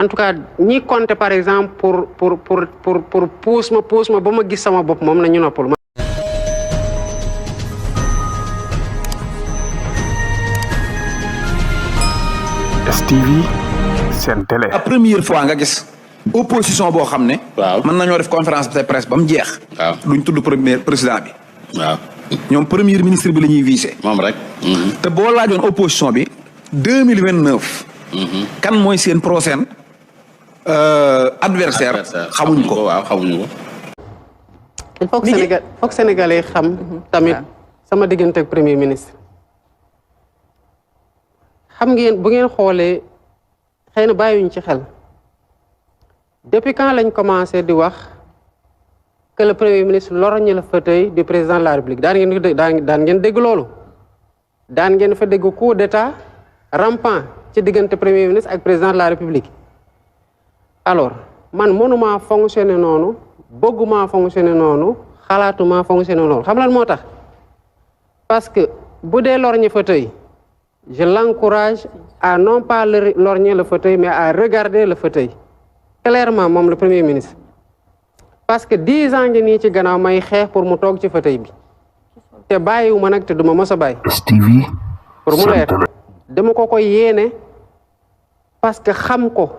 en tout cas ñi compter par exemple pour pousse ma ba ma gis sama bopp moom nañu noppal. STV seen télé. la première fois nga gis opposition boo xam ne. waaw mën nañoo def conférence de presse ba mu jeex. waaw duñ tudd président bi. waaw ñoom premier ministre bi la ñuy visé. moom rek. te boo laajoon opposition bi 2029. kan mooy seen prochain adversaire xamuñ ko. waaw xamuñu ko. il faut que Sénégalais xam tamit sama diggante ak premier ministre. xam ngeen bu ngeen xoolee xëy na bàyyiwuñ ci xel depuis quand lañ commencé di wax que le premier ministre lorgne le fauteuil du président de la République daan ngeen dégg loolu daan ngeen fa dégg coup d'état rampant ci diggante premier ministre ak président de la République. alors man mënumaa fonctionner noonu bëggumaa fonctionner noonu xalaatumaa fonctionner noonu xam lan moo tax parce que bu dee lorgne fauteuil je l'encourage à non pas lorgner le fauteuil mais à regarder le fauteuil clairement moom le premier ministre parce que 10 ans ngi nii ci gannaaw may xeex pour mu toog ci fauteuil bi te bàyyiwuma nag te duma mos a bàyyi. STV pour mu leer dama ko koy yéene parce que xam ko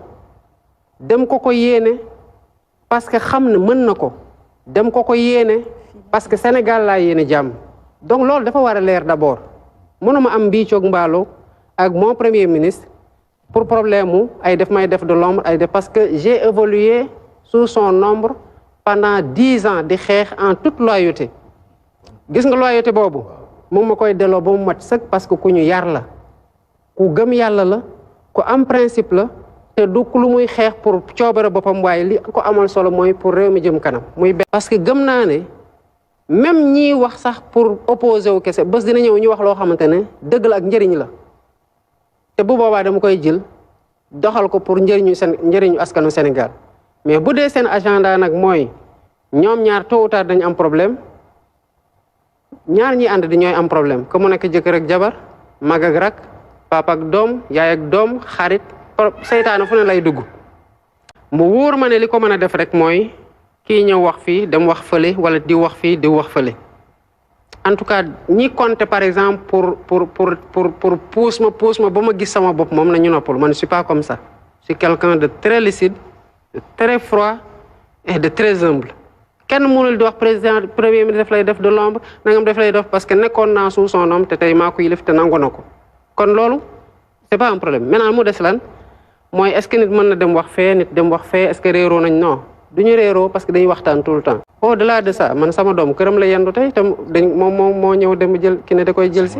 dem ko yéene parce que xam ne mën na ko dem ko yéene parce que Sénégal laa yéene jàmm donc loolu dafa war a leer d'abord. mënuma am mbiicoog mbaalo ak mon premier ministre pour problème mu ay def may def de l'ombre ay def parce que j'ai évolué sous son ombre pendant 10 ans di xeex en toute loyauté gis nga loyauté boobu moom ma koy delloo ba mu mat sëkk parce que ku ñu yar la ku gëm yàlla la ku am principe la te du lu muy xeex pour coobare boppam waaye li ko amal solo mooy pour réew mi jëm kanam muy benn parce que gëm naa ne même ñii wax sax pour opposer wu kese bés dina ñëw ñu wax loo xamante ne dëgg la ak njëriñ la te bu boobaa dama koy jël doxal ko pour njëriñu askanu Sénégal mais bu dee seen agenda nag mooy ñoom ñaar tôt ou tard dañu am problème ñaar ñi ànd di ñooy am problème que mu nekk jëkkër ak jabar mag ak rak papa ak doom yaay ak doom xarit seytaane fu ne lay dugg mu wóor ma ne li ko mën a def rek mooy kii ñëw wax fii dem wax fële wala di wax fii di wax fële en tout cas ñi compter par exemple pour pousse ma ba ma gis sama bopp moom nañu noppal man je suis pas comme ça je suis quelqu'un de très lucide de très froid et de très humble kenn mënul di wax président premier ministre daf lay def de l'ombre nangam daf lay def parce que nekkoon naa sous son nom te tey maa ko yilif te nangu na ko kon loolu c'est pas un problème maintenant mu des lan mooy est-ce que nit mën na dem wax fee nit dem wax fee est-ce que réeroo nañ non duñu réeroo parce que dañuy waxtaan tout le temps au delà de ça man sama doom këram la yendu tey te moom moo ñëw dem jël ki ne da koy jël si